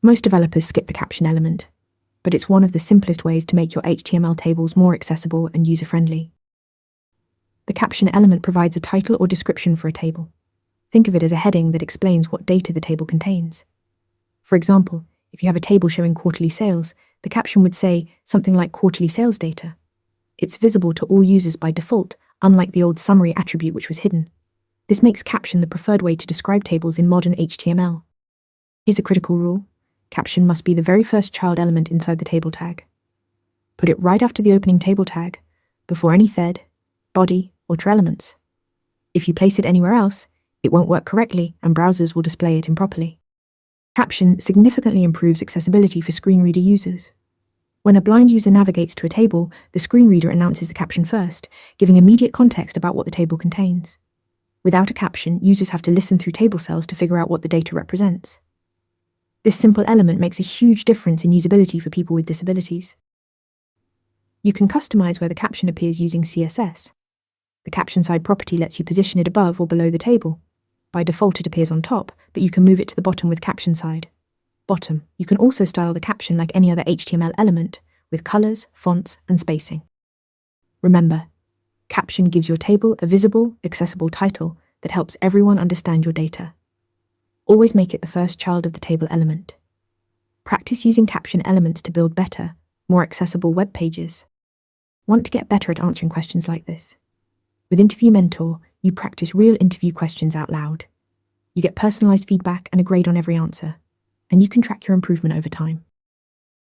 Most developers skip the caption element, but it's one of the simplest ways to make your HTML tables more accessible and user-friendly. The caption element provides a title or description for a table. Think of it as a heading that explains what data the table contains. For example, if you have a table showing quarterly sales, the caption would say something like quarterly sales data. It's visible to all users by default, unlike the old summary attribute which was hidden. This makes caption the preferred way to describe tables in modern HTML. Here's a critical rule. Caption must be the very first child element inside the table tag. Put it right after the opening table tag, before any thread, body, or tre elements. If you place it anywhere else, it won't work correctly and browsers will display it improperly. Caption significantly improves accessibility for screen reader users. When a blind user navigates to a table, the screen reader announces the caption first, giving immediate context about what the table contains. Without a caption, users have to listen through table cells to figure out what the data represents. This simple element makes a huge difference in usability for people with disabilities. You can customize where the caption appears using CSS. The caption side property lets you position it above or below the table. By default, it appears on top, but you can move it to the bottom with caption side. Bottom. You can also style the caption like any other HTML element, with colors, fonts, and spacing. Remember, caption gives your table a visible, accessible title that helps everyone understand your data. Always make it the first child of the table element. Practice using caption elements to build better, more accessible web pages. Want to get better at answering questions like this? With Interview Mentor, you practice real interview questions out loud. You get personalized feedback and a grade on every answer, and you can track your improvement over time.